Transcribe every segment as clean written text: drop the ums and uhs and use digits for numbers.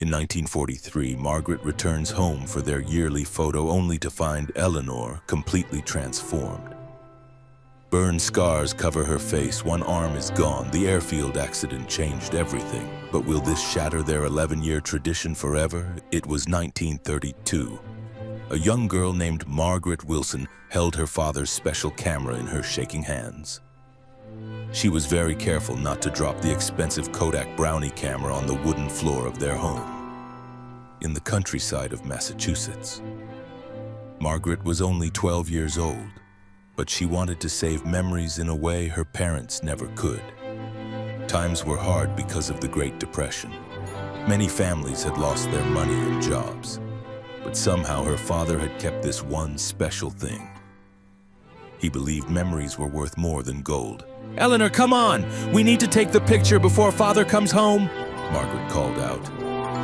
In 1943, Margaret returns home for their yearly photo only to find Eleanor completely transformed. Burn scars cover her face, one arm is gone. The airfield accident changed everything. But will this shatter their 11-year tradition forever? It was 1932. A young girl named Margaret Wilson held her father's special camera in her shaking hands. She was very careful not to drop the expensive Kodak Brownie camera on the wooden floor of their home in the countryside of Massachusetts. Margaret was only 12 years old, but she wanted to save memories in a way her parents never could. Times were hard because of the Great Depression. Many families had lost their money and jobs, but somehow her father had kept this one special thing. He believed memories were worth more than gold. "Eleanor, come on! We need to take the picture before Father comes home!" Margaret called out.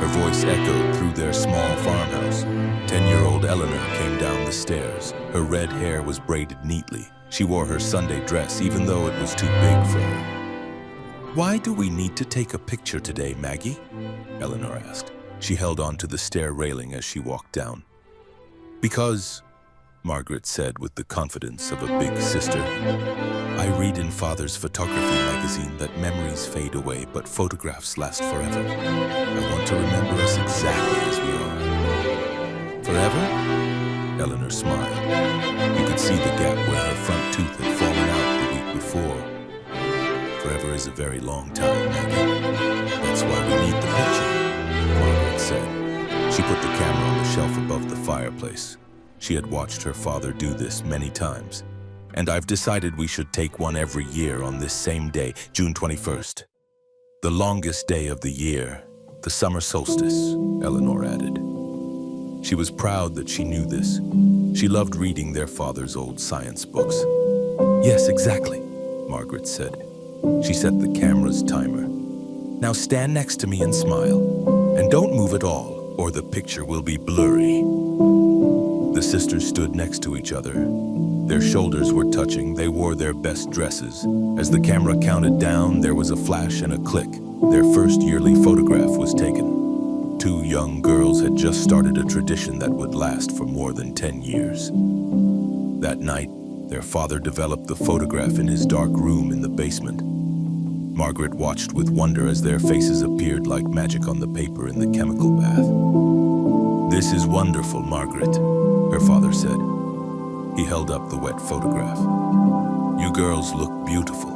Her voice echoed through their small farmhouse. 10-year-old Eleanor came down the stairs. Her red hair was braided neatly. She wore her Sunday dress even though it was too big for her. "Why do we need to take a picture today, Maggie?" Eleanor asked. She held on to the stair railing as she walked down. "Because," Margaret said with the confidence of a big sister, "I read in Father's photography magazine that memories fade away, but photographs last forever. I want to remember us exactly as we are." "Forever?" Eleanor smiled. You could see the gap where her front tooth had fallen out the week before. "Forever is a very long time, Maggie. That's why we need the picture," Margaret said. She put the camera on the shelf above the fireplace. She had watched her father do this many times. "And I've decided we should take one every year on this same day, June 21st. The longest day of the year, the summer solstice," Eleanor added. She was proud that she knew this. She loved reading their father's old science books. "Yes, exactly," Margaret said. She set the camera's timer. "Now stand next to me and smile. And don't move at all, or the picture will be blurry." The sisters stood next to each other. Their shoulders were touching. They wore their best dresses. As the camera counted down, there was a flash and a click. Their first yearly photograph was taken. Two young girls had just started a tradition that would last for more than 10 years. That night, their father developed the photograph in his dark room in the basement. Margaret watched with wonder as their faces appeared like magic on the paper in the chemical bath. "This is wonderful, Margaret," her father said. He held up the wet photograph. "You girls look beautiful.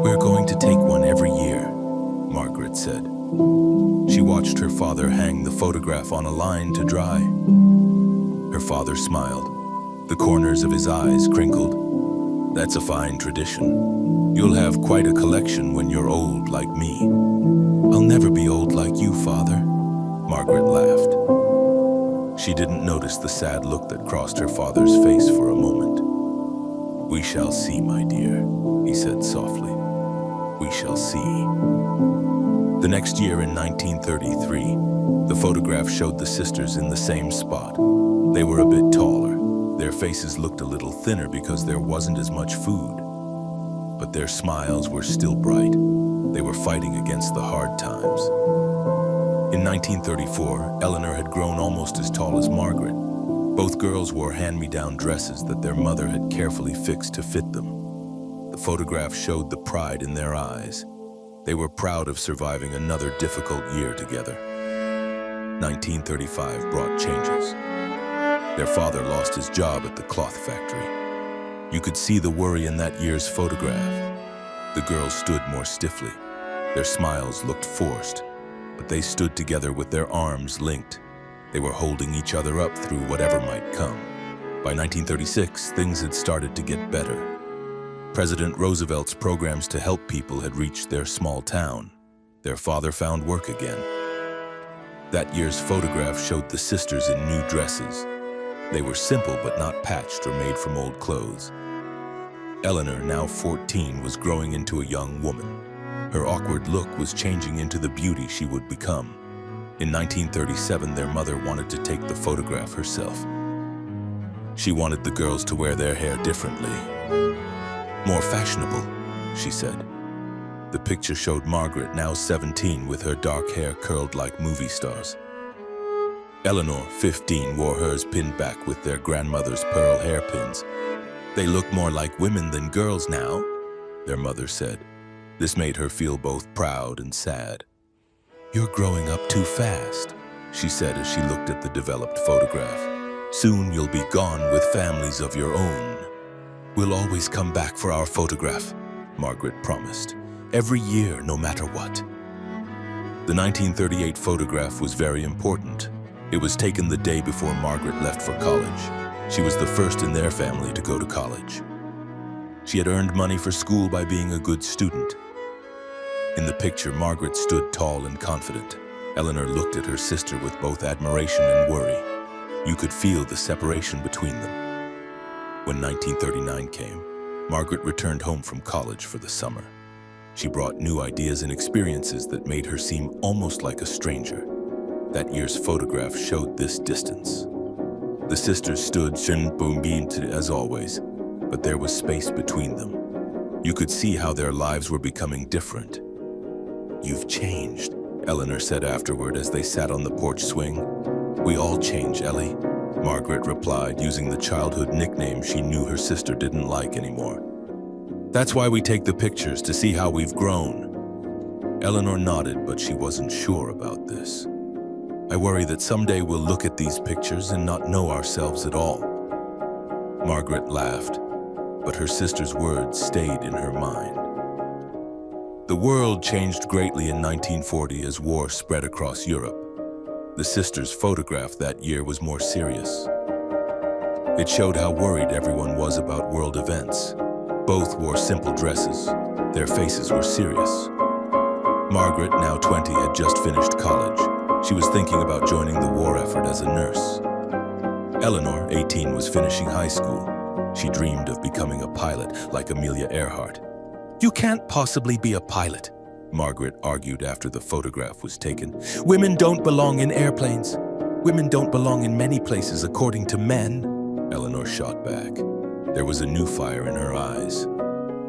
We're going to take one every year," Margaret said. She watched her father hang the photograph on a line to dry. Her father smiled. The corners of his eyes crinkled. "That's a fine tradition. You'll have quite a collection when you're old like me." "I'll never be old like you, Father," Margaret laughed. She didn't notice the sad look that crossed her father's face for a moment. "We shall see, my dear," he said softly. "We shall see." The next year in 1933, the photograph showed the sisters in the same spot. They were a bit taller. Their faces looked a little thinner because there wasn't as much food. But their smiles were still bright. They were fighting against the hard times. In 1934, Eleanor had grown almost as tall as Margaret. Both girls wore hand-me-down dresses that their mother had carefully fixed to fit them. The photograph showed the pride in their eyes. They were proud of surviving another difficult year together. 1935 brought changes. Their father lost his job at the cloth factory. You could see the worry in that year's photograph. The girls stood more stiffly. Their smiles looked forced, but they stood together with their arms linked. They were holding each other up through whatever might come. By 1936, things had started to get better. President Roosevelt's programs to help people had reached their small town. Their father found work again. That year's photograph showed the sisters in new dresses. They were simple but not patched or made from old clothes. Eleanor, now 14, was growing into a young woman. Her awkward look was changing into the beauty she would become. In 1937, their mother wanted to take the photograph herself. She wanted the girls to wear their hair differently. "More fashionable," she said. The picture showed Margaret, now 17, with her dark hair curled like movie stars. Eleanor, 15, wore hers pinned back with their grandmother's pearl hairpins. "They look more like women than girls now," their mother said. This made her feel both proud and sad. "You're growing up too fast," she said as she looked at the developed photograph. "Soon you'll be gone with families of your own." "We'll always come back for our photograph," Margaret promised. "Every year, no matter what." The 1938 photograph was very important. It was taken the day before Margaret left for college. She was the first in their family to go to college. She had earned money for school by being a good student. In the picture, Margaret stood tall and confident. Eleanor looked at her sister with both admiration and worry. You could feel the separation between them. When 1939 came, Margaret returned home from college for the summer. She brought new ideas and experiences that made her seem almost like a stranger. That year's photograph showed this distance. The sisters stood as always, but there was space between them. You could see how their lives were becoming different. "You've changed," Eleanor said afterward as they sat on the porch swing. "We all change, Ellie," Margaret replied, using the childhood nickname she knew her sister didn't like anymore. "That's why we take the pictures, to see how we've grown." Eleanor nodded, but she wasn't sure about this. "I worry that someday we'll look at these pictures and not know ourselves at all." Margaret laughed, but her sister's words stayed in her mind. The world changed greatly in 1940 as war spread across Europe. The sisters' photograph that year was more serious. It showed how worried everyone was about world events. Both wore simple dresses. Their faces were serious. Margaret, now 20, had just finished college. She was thinking about joining the war effort as a nurse. Eleanor, 18, was finishing high school. She dreamed of becoming a pilot like Amelia Earhart. "You can't possibly be a pilot," Margaret argued after the photograph was taken. "Women don't belong in airplanes. Women don't belong in many places according to men," Eleanor shot back. There was a new fire in her eyes.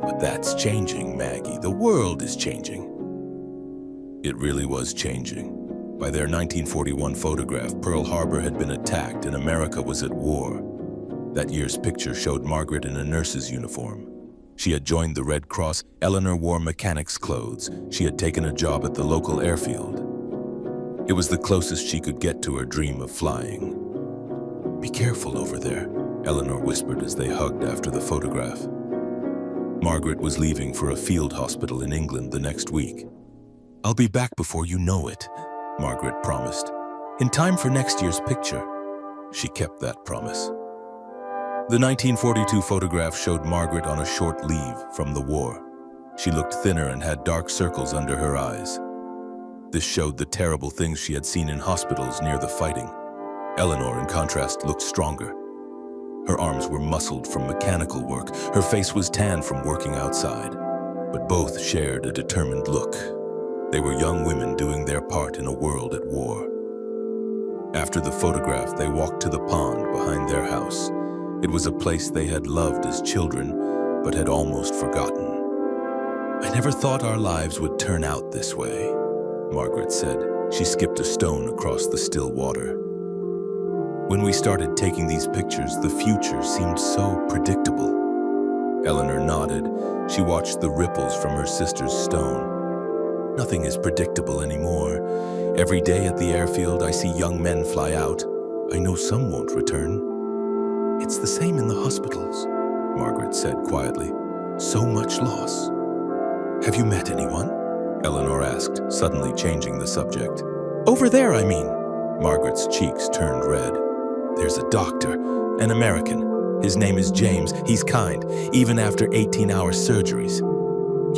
"But that's changing, Maggie. The world is changing." It really was changing. By their 1941 photograph, Pearl Harbor had been attacked and America was at war. That year's picture showed Margaret in a nurse's uniform. She had joined the Red Cross. Eleanor wore mechanic's clothes. She had taken a job at the local airfield. It was the closest she could get to her dream of flying. "Be careful over there," Eleanor whispered as they hugged after the photograph. Margaret was leaving for a field hospital in England the next week. "I'll be back before you know it," Margaret promised. "In time for next year's picture." She kept that promise. The 1942 photograph showed Margaret on a short leave from the war. She looked thinner and had dark circles under her eyes. This showed the terrible things she had seen in hospitals near the fighting. Eleanor, in contrast, looked stronger. Her arms were muscled from mechanical work. Her face was tan from working outside. But both shared a determined look. They were young women doing their part in a world at war. After the photograph, they walked to the pond behind their house. It was a place they had loved as children, but had almost forgotten. "I never thought our lives would turn out this way," Margaret said. She skipped a stone across the still water. "When we started taking these pictures, the future seemed so predictable." Eleanor nodded. She watched the ripples from her sister's stone. "Nothing is predictable anymore. Every day at the airfield, I see young men fly out. I know some won't return." "It's the same in the hospitals," Margaret said quietly. "So much loss." "Have you met anyone?" Eleanor asked, suddenly changing the subject. "Over there, I mean." Margaret's cheeks turned red. "There's a doctor, an American. His name is James. He's kind, even after 18-hour surgeries."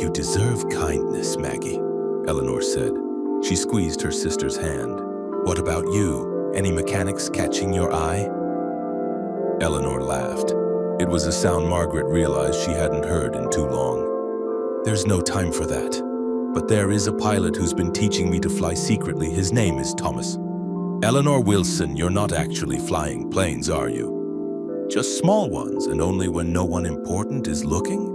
"You deserve kindness, Maggie," Eleanor said. She squeezed her sister's hand. "What about you? Any mechanics catching your eye?" Eleanor laughed. It was a sound Margaret realized she hadn't heard in too long. "There's no time for that. But there is a pilot who's been teaching me to fly secretly. His name is Thomas." "Eleanor Wilson, you're not actually flying planes, are you?" "Just small ones, and only when no one important is looking?"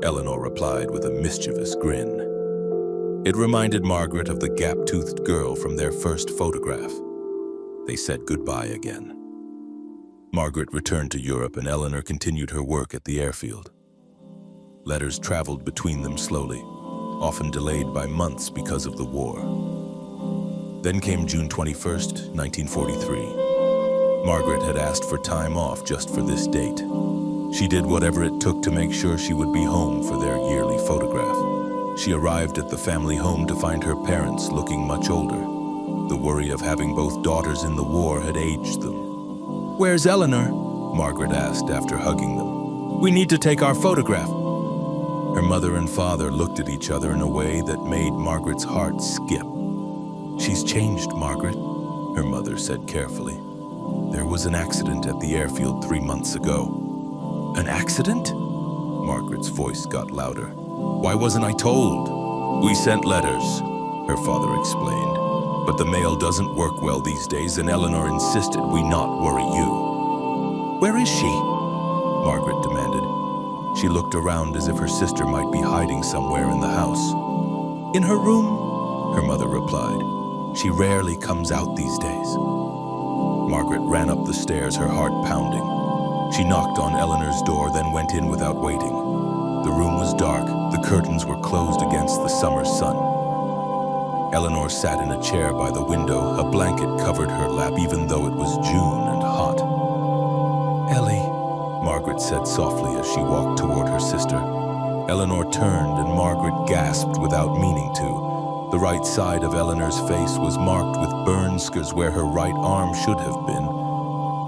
Eleanor replied with a mischievous grin. It reminded Margaret of the gap-toothed girl from their first photograph. They said goodbye again. Margaret returned to Europe and Eleanor continued her work at the airfield. Letters traveled between them slowly, often delayed by months because of the war. Then came June 21st, 1943. Margaret had asked for time off just for this date. She did whatever it took to make sure she would be home for their yearly photograph. She arrived at the family home to find her parents looking much older. The worry of having both daughters in the war had aged them. "Where's Eleanor?" Margaret asked after hugging them. "We need to take our photograph." Her mother and father looked at each other in a way that made Margaret's heart skip. "She's changed, Margaret," her mother said carefully. "There was an accident at the airfield 3 months ago." "An accident?" Margaret's voice got louder. "Why wasn't I told?" "We sent letters," her father explained. "But the mail doesn't work well these days, and Eleanor insisted we not worry you." "Where is she?" Margaret demanded. She looked around as if her sister might be hiding somewhere in the house. "In her room," her mother replied. "She rarely comes out these days." Margaret ran up the stairs, her heart pounding. She knocked on Eleanor's door, then went in without waiting. The room was dark, the curtains were closed against the summer sun. Eleanor sat in a chair by the window, a blanket covered her lap even though it was June and hot. "Ellie," Margaret said softly as she walked toward her sister. Eleanor turned and Margaret gasped without meaning to. The right side of Eleanor's face was marked with burn scars where her right arm should have been.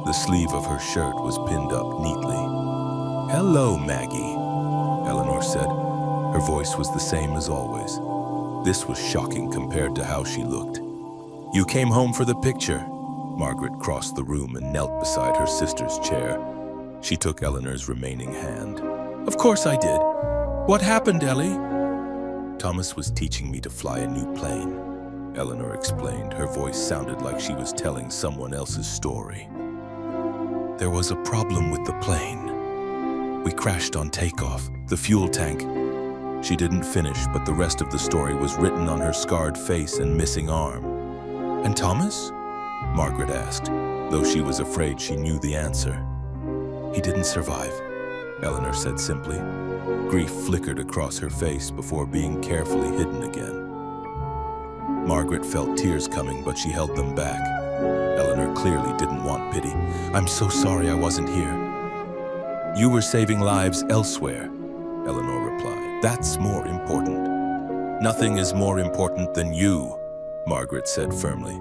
The sleeve of her shirt was pinned up neatly. "Hello, Maggie," Eleanor said. Her voice was the same as always. This was shocking compared to how she looked. "You came home for the picture." Margaret crossed the room and knelt beside her sister's chair. She took Eleanor's remaining hand. "Of course I did. What happened, Ellie?" "Thomas was teaching me to fly a new plane," Eleanor explained. Her voice sounded like she was telling someone else's story. "There was a problem with the plane. We crashed on takeoff. The fuel tank..." She didn't finish, but the rest of the story was written on her scarred face and missing arm. "And Thomas?" Margaret asked, though she was afraid she knew the answer. "He didn't survive," Eleanor said simply. Grief flickered across her face before being carefully hidden again. Margaret felt tears coming, but she held them back. Eleanor clearly didn't want pity. "I'm so sorry I wasn't here." "You were saving lives elsewhere," Eleanor replied. "That's more important." "Nothing is more important than you," Margaret said firmly.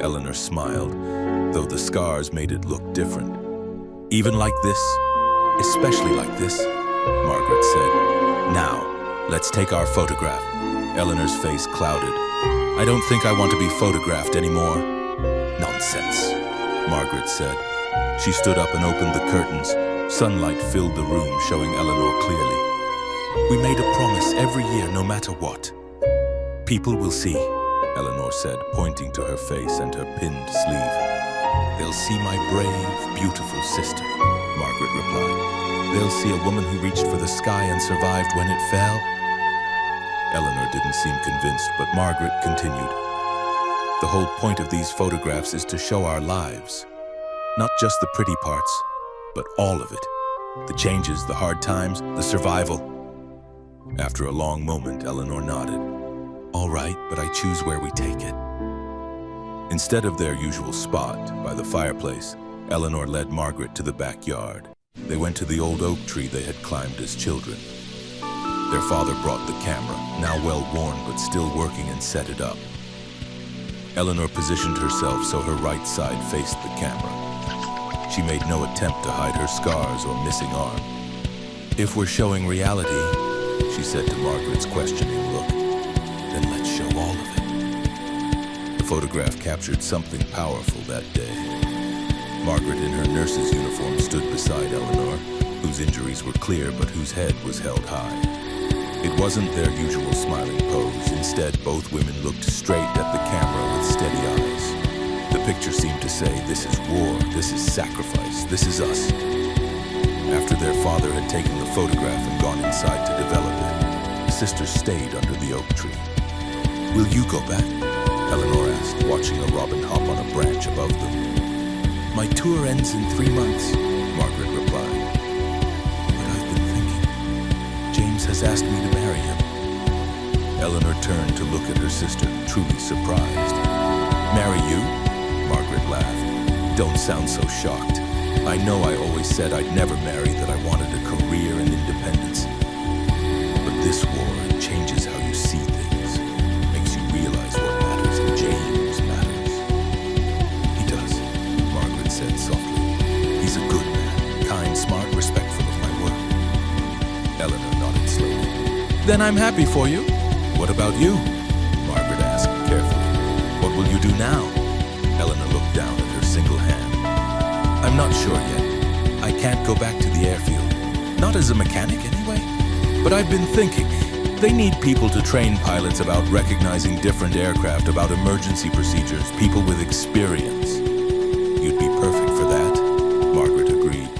Eleanor smiled, though the scars made it look different. "Even like this, especially like this," Margaret said. "Now, let's take our photograph." Eleanor's face clouded. "I don't think I want to be photographed anymore." "Nonsense," Margaret said. She stood up and opened the curtains. Sunlight filled the room, showing Eleanor clearly. "We made a promise every year, no matter what." "People will see," Eleanor said, pointing to her face and her pinned sleeve. "They'll see my brave, beautiful sister," Margaret replied. "They'll see a woman who reached for the sky and survived when it fell." Eleanor didn't seem convinced, but Margaret continued. "The whole point of these photographs is to show our lives. Not just the pretty parts, but all of it. The changes, the hard times, the survival." After a long moment, Eleanor nodded. "All right, but I choose where we take it." Instead of their usual spot, by the fireplace, Eleanor led Margaret to the backyard. They went to the old oak tree they had climbed as children. Their father brought the camera, now well worn but still working, and set it up. Eleanor positioned herself so her right side faced the camera. She made no attempt to hide her scars or missing arm. "If we're showing reality," she said to Margaret's questioning look, "then let's show all of it." The photograph captured something powerful that day. Margaret in her nurse's uniform stood beside Eleanor, whose injuries were clear but whose head was held high. It wasn't their usual smiling pose. Instead, both women looked straight at the camera with steady eyes. The picture seemed to say, "This is war, this is sacrifice, this is us." After their father had taken the photograph and gone inside to develop it, the sisters stayed under the oak tree. "Will you go back?" Eleanor asked, watching a robin hop on a branch above them. "My tour ends in 3 months," Margaret replied. "But I've been thinking. James has asked me to marry him." Eleanor turned to look at her sister, truly surprised. "Marry you?" Margaret laughed. "Don't sound so shocked. I know I always said I'd never marry, that I wanted a career and independence. But this war changes how you see things, makes you realize what matters, and James matters." "He does," Margaret said softly. "He's a good man, kind, smart, respectful of my work." Eleanor nodded slowly. "Then I'm happy for you. What about you?" Margaret asked carefully. "What will you do now?" Eleanor looked down at her single hand. "I'm not sure yet. I can't go back to the airfield. Not as a mechanic, anyway. But I've been thinking. They need people to train pilots about recognizing different aircraft, about emergency procedures, people with experience." "You'd be perfect for that," Margaret agreed.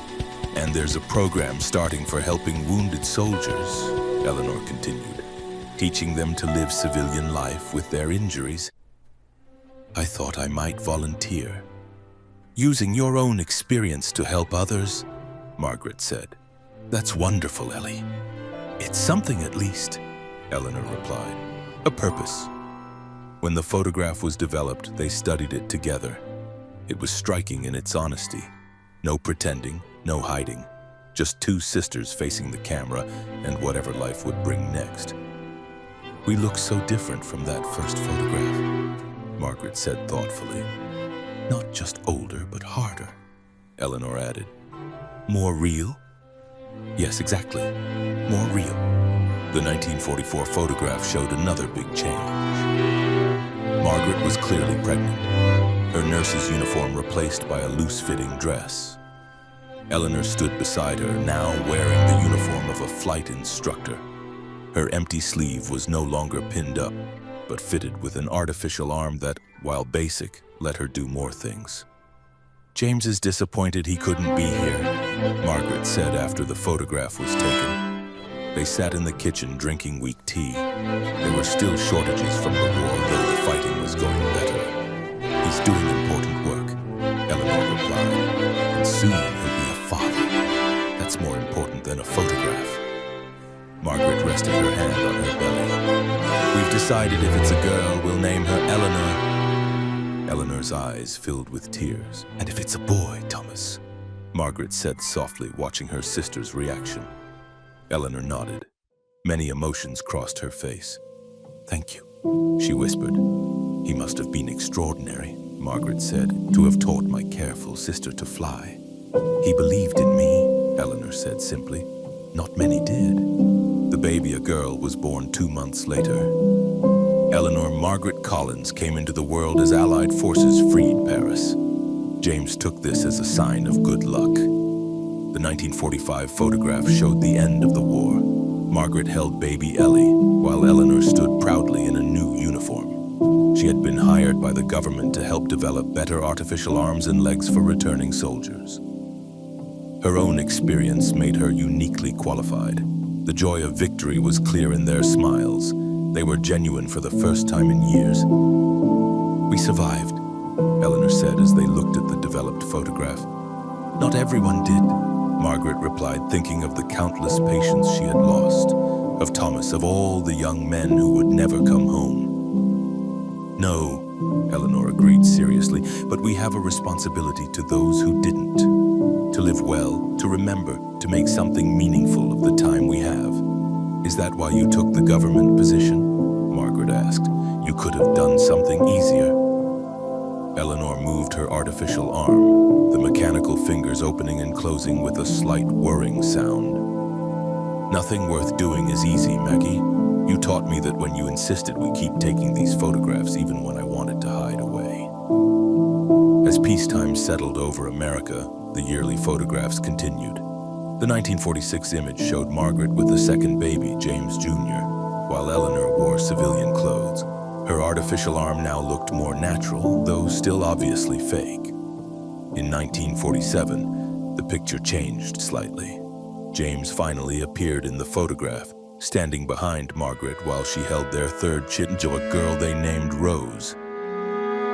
"And there's a program starting for helping wounded soldiers," Eleanor continued, "teaching them to live civilian life with their injuries. I thought I might volunteer." "Using your own experience to help others," Margaret said. "That's wonderful, Ellie." "It's something at least," Eleanor replied. "A purpose." When the photograph was developed, they studied it together. It was striking in its honesty. No pretending, no hiding. Just two sisters facing the camera and whatever life would bring next. "We look so different from that first photograph," Margaret said thoughtfully. "Not just older, but harder," Eleanor added. "More real?" "Yes, exactly. More real." The 1944 photograph showed another big change. Margaret was clearly pregnant, her nurse's uniform replaced by a loose-fitting dress. Eleanor stood beside her, now wearing the uniform of a flight instructor. Her empty sleeve was no longer pinned up, but fitted with an artificial arm that, while basic, let her do more things. "James is disappointed he couldn't be here," Margaret said after the photograph was taken. They sat in the kitchen drinking weak tea. There were still shortages from the war, though the fighting was going better. "He's doing important work," Eleanor replied, "and soon he'll be a father. That's more important than a photograph." Margaret rested her hand on her belly. "We've decided if it's a girl, we'll name her Eleanor." Eleanor's eyes filled with tears. "And if it's a boy, Thomas," Margaret said softly, watching her sister's reaction. Eleanor nodded. Many emotions crossed her face. "Thank you," she whispered. "He must have been extraordinary," Margaret said, "to have taught my careful sister to fly." "He believed in me," Eleanor said simply. "Not many did." The baby, a girl, was born 2 months later. Eleanor Margaret Collins came into the world as Allied forces freed Paris. James took this as a sign of good luck. The 1945 photograph showed the end of the war. Margaret held baby Ellie, while Eleanor stood proudly in a new uniform. She had been hired by the government to help develop better artificial arms and legs for returning soldiers. Her own experience made her uniquely qualified. The joy of victory was clear in their smiles. They were genuine for the first time in years. "We survived," Eleanor said as they looked at the developed photograph. "Not everyone did," Margaret replied, thinking of the countless patients she had lost, of Thomas, of all the young men who would never come home. "No," Eleanor agreed seriously, "but we have a responsibility to those who didn't. To live well, to remember, to make something meaningful of the time we have." "Is that why you took the government position?" Margaret asked. "You could have done something easier." Eleanor moved her artificial arm, the mechanical fingers opening and closing with a slight whirring sound. "Nothing worth doing is easy, Maggie. You taught me that when you insisted we keep taking these photographs even when I wanted to hide away." As peacetime settled over America, the yearly photographs continued. The 1946 image showed Margaret with a second baby, James Jr., while Eleanor wore civilian clothes. Her artificial arm now looked more natural, though still obviously fake. In 1947, the picture changed slightly. James finally appeared in the photograph, standing behind Margaret while she held their third child, a girl they named Rose.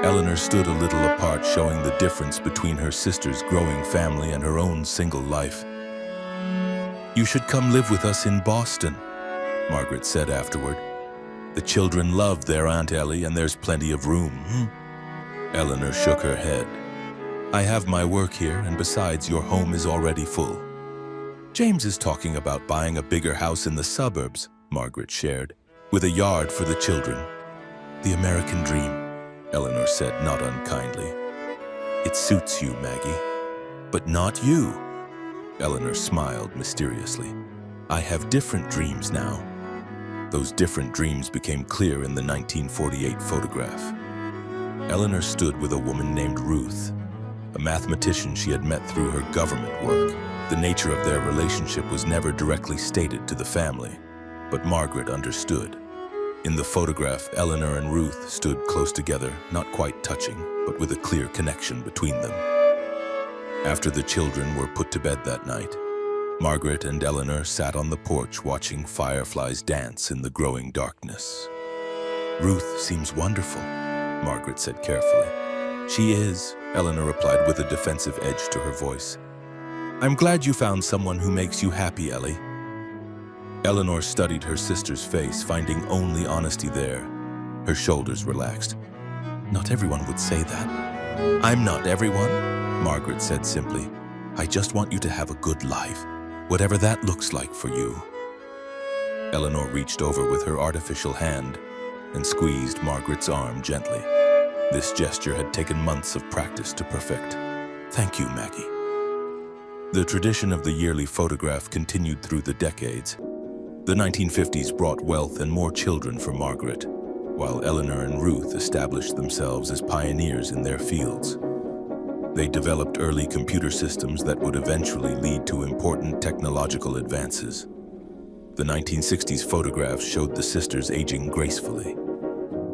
Eleanor stood a little apart, showing the difference between her sister's growing family and her own single life. "You should come live with us in Boston," Margaret said afterward. "The children love their Aunt Ellie and there's plenty of room." Eleanor shook her head. "I have my work here, and besides, your home is already full." "James is talking about buying a bigger house in the suburbs," Margaret shared, "with a yard for the children." "The American dream," Eleanor said, not unkindly. "It suits you, Maggie." "But not you." Eleanor smiled mysteriously. "I have different dreams now." Those different dreams became clear in the 1948 photograph. Eleanor stood with a woman named Ruth, a mathematician she had met through her government work. The nature of their relationship was never directly stated to the family, but Margaret understood. In the photograph, Eleanor and Ruth stood close together, not quite touching, but with a clear connection between them. After the children were put to bed that night, Margaret and Eleanor sat on the porch watching fireflies dance in the growing darkness. "Ruth seems wonderful," Margaret said carefully. "She is," Eleanor replied with a defensive edge to her voice. "I'm glad you found someone who makes you happy, Ellie." Eleanor studied her sister's face, finding only honesty there. Her shoulders relaxed. "Not everyone would say that." "I'm not everyone," Margaret said simply. "I just want you to have a good life, whatever that looks like for you." Eleanor reached over with her artificial hand and squeezed Margaret's arm gently. This gesture had taken months of practice to perfect. "Thank you, Maggie." The tradition of the yearly photograph continued through the decades. The 1950s brought wealth and more children for Margaret, while Eleanor and Ruth established themselves as pioneers in their fields. They developed early computer systems that would eventually lead to important technological advances. The 1960s photographs showed the sisters aging gracefully.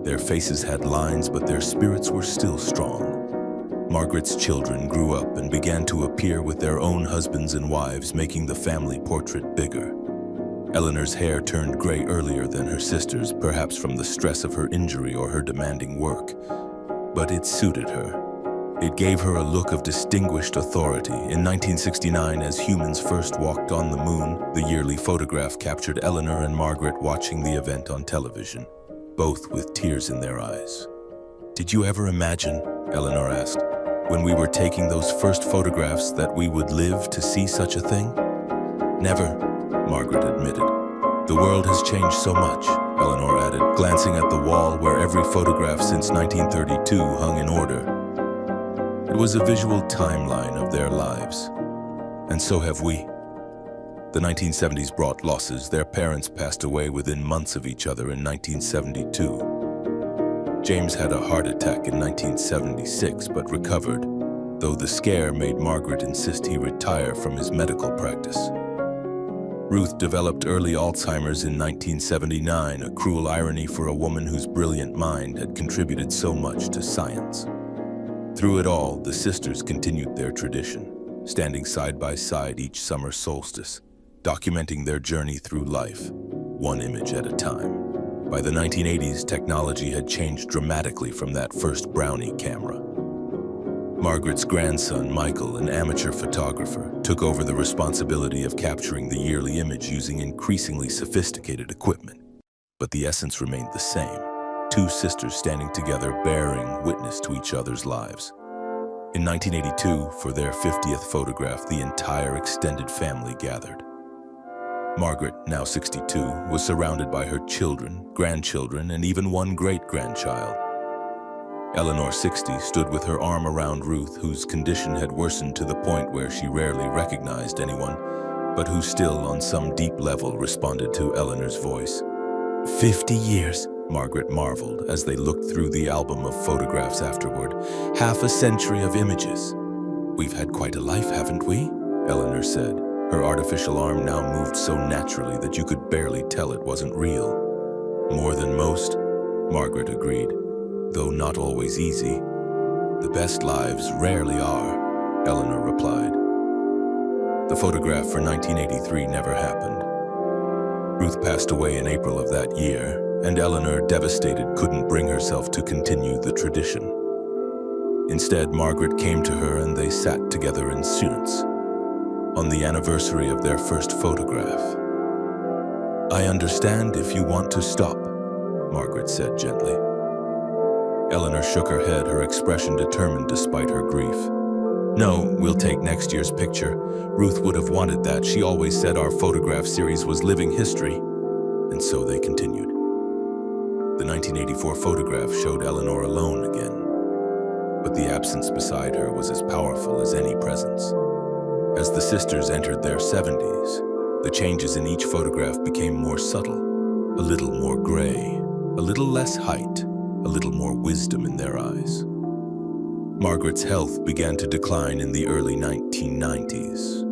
Their faces had lines, but their spirits were still strong. Margaret's children grew up and began to appear with their own husbands and wives, making the family portrait bigger. Eleanor's hair turned gray earlier than her sister's, perhaps from the stress of her injury or her demanding work. But it suited her. It gave her a look of distinguished authority. In 1969, as humans first walked on the moon, the yearly photograph captured Eleanor and Margaret watching the event on television, both with tears in their eyes. "Did you ever imagine," Eleanor asked, "when we were taking those first photographs that we would live to see such a thing?" "Never," Margaret admitted. "The world has changed so much," Eleanor added, glancing at the wall where every photograph since 1932 hung in order. It was a visual timeline of their lives. And so have we. The 1970s brought losses. Their parents passed away within months of each other in 1972. James had a heart attack in 1976 but recovered, though the scare made Margaret insist he retire from his medical practice. Ruth developed early Alzheimer's in 1979, a cruel irony for a woman whose brilliant mind had contributed so much to science. Through it all, the sisters continued their tradition, standing side by side each summer solstice, documenting their journey through life, one image at a time. By the 1980s, technology had changed dramatically from that first Brownie camera. Margaret's grandson, Michael, an amateur photographer, took over the responsibility of capturing the yearly image using increasingly sophisticated equipment. But the essence remained the same, two sisters standing together, bearing witness to each other's lives. In 1982, for their 50th photograph, the entire extended family gathered. Margaret, now 62, was surrounded by her children, grandchildren, and even one great-grandchild. Eleanor, 60, stood with her arm around Ruth, whose condition had worsened to the point where she rarely recognized anyone, but who still, on some deep level, responded to Eleanor's voice. 50 years, Margaret marveled as they looked through the album of photographs afterward. Half a century of images. We've had quite a life, haven't we? Eleanor said. Her artificial arm now moved so naturally that you could barely tell it wasn't real. More than most, Margaret agreed. Though not always easy. The best lives rarely are, Eleanor replied. The photograph for 1983 never happened. Ruth passed away in April of that year, and Eleanor, devastated, couldn't bring herself to continue the tradition. Instead, Margaret came to her and they sat together in silence on the anniversary of their first photograph. "I understand if you want to stop," Margaret said gently. Eleanor shook her head, her expression determined despite her grief. "No, we'll take next year's picture. Ruth would have wanted that. She always said our photograph series was living history." And so they continued. The 1984 photograph showed Eleanor alone again, but the absence beside her was as powerful as any presence. As the sisters entered their 70s, the changes in each photograph became more subtle, a little more gray, a little less height, a little more wisdom in their eyes. Margaret's health began to decline in the early 1990s.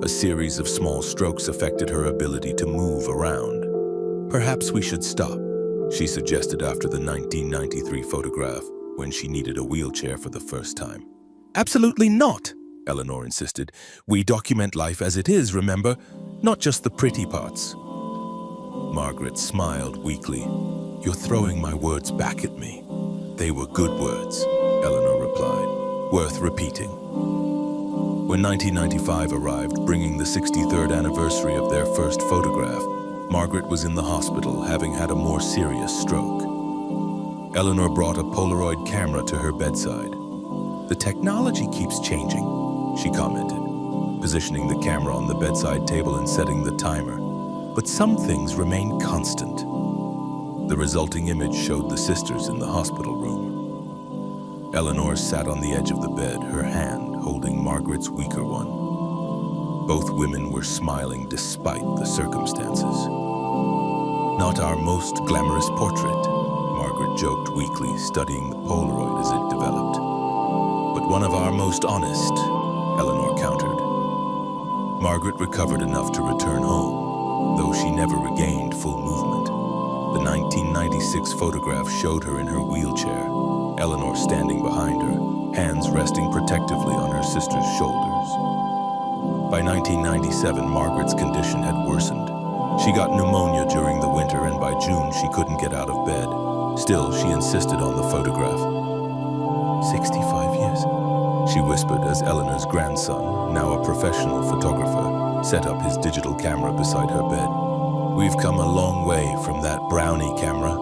A series of small strokes affected her ability to move around. "Perhaps we should stop," she suggested after the 1993 photograph, when she needed a wheelchair for the first time. "Absolutely not," Eleanor insisted. "We document life as it is, remember? Not just the pretty parts." Margaret smiled weakly. "You're throwing my words back at me." "They were good words," Eleanor replied, "worth repeating." When 1995 arrived, bringing the 63rd anniversary of their first photograph, Margaret was in the hospital, having had a more serious stroke. Eleanor brought a Polaroid camera to her bedside. "The technology keeps changing," she commented, positioning the camera on the bedside table and setting the timer. "But some things remain constant." The resulting image showed the sisters in the hospital room. Eleanor sat on the edge of the bed, her hand holding Margaret's weaker one. Both women were smiling despite the circumstances. "Not our most glamorous portrait," Margaret joked weakly, studying the Polaroid as it developed. "But one of our most honest," Eleanor countered. Margaret recovered enough to return home, though she never regained full movement. The 1996 photograph showed her in her wheelchair, Eleanor standing behind her, hands resting protectively on her sister's shoulders. By 1997, Margaret's condition had worsened. She got pneumonia during the winter, and by June she couldn't get out of bed. Still, she insisted on the photograph. 65 years, she whispered as Eleanor's grandson, now a professional photographer, set up his digital camera beside her bed. "We've come a long way from that brownie camera."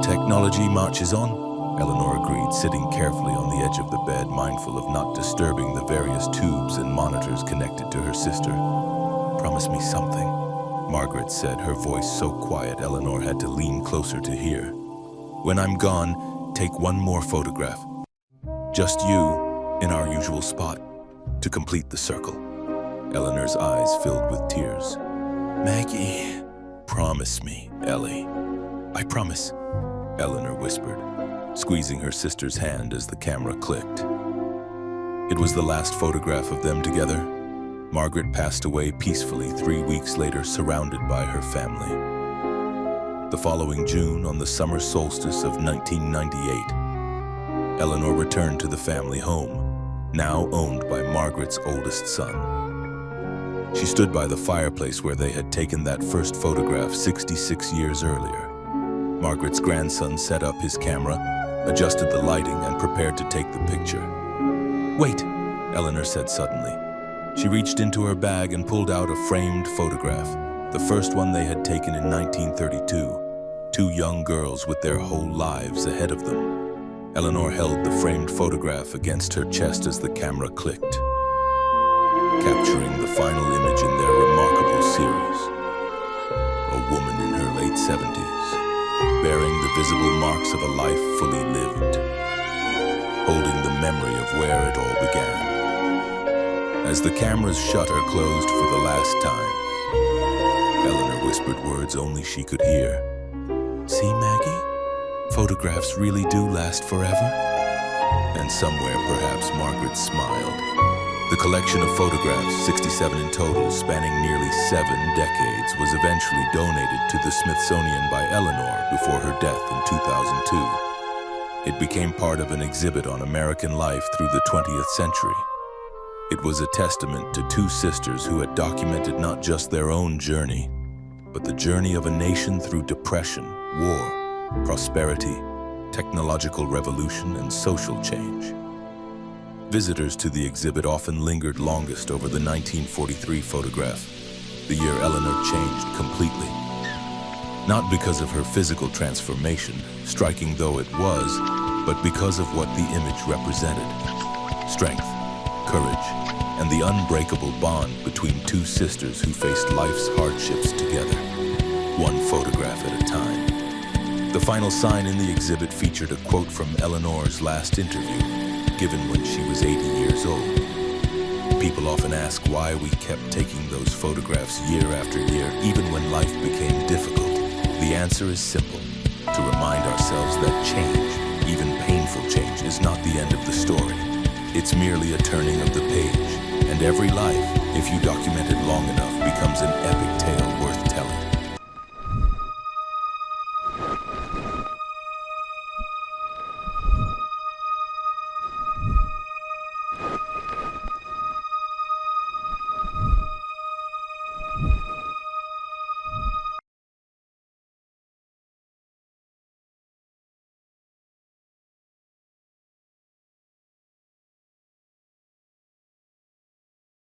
"Technology marches on," Eleanor agreed, sitting carefully on the edge of the bed, mindful of not disturbing the various tubes and monitors connected to her sister. "Promise me something," Margaret said, her voice so quiet Eleanor had to lean closer to hear. "When I'm gone, take one more photograph. Just you, in our usual spot, to complete the circle." Eleanor's eyes filled with tears. "Maggie, promise me, Ellie." "I promise," Eleanor whispered, squeezing her sister's hand as the camera clicked. It was the last photograph of them together. Margaret passed away peacefully 3 weeks later, surrounded by her family. The following June, on the summer solstice of 1998, Eleanor returned to the family home, now owned by Margaret's oldest son. She stood by the fireplace where they had taken that first photograph 66 years earlier. Margaret's grandson set up his camera, adjusted the lighting, and prepared to take the picture. "Wait," Eleanor said suddenly. She reached into her bag and pulled out a framed photograph, the first one they had taken in 1932, two young girls with their whole lives ahead of them. Eleanor held the framed photograph against her chest as the camera clicked, capturing the final image in their remarkable series. A woman in her late 70s, bearing the visible marks of a life fully lived, holding the memory of where it all began. As the camera's shutter closed for the last time, Eleanor whispered words only she could hear. "See, Maggie? Photographs really do last forever?" And somewhere, perhaps, Margaret smiled. The collection of photographs, 67 in total, spanning nearly 7 decades, was eventually donated to the Smithsonian by Eleanor before her death in 2002. It became part of an exhibit on American life through the 20th century. It was a testament to two sisters who had documented not just their own journey, but the journey of a nation through depression, war, prosperity, technological revolution, and social change. Visitors to the exhibit often lingered longest over the 1943 photograph, the year Eleanor changed completely. Not because of her physical transformation, striking though it was, but because of what the image represented: strength, courage, and the unbreakable bond between two sisters who faced life's hardships together, one photograph at a time. The final sign in the exhibit featured a quote from Eleanor's last interview, given when she was 80 years old. People often ask why we kept taking those photographs year after year, even when life became difficult. The answer is simple: to remind ourselves that change, even painful change, is not the end of the story. It's merely a turning of the page, and every life, if you document it long enough, becomes an epic tale worth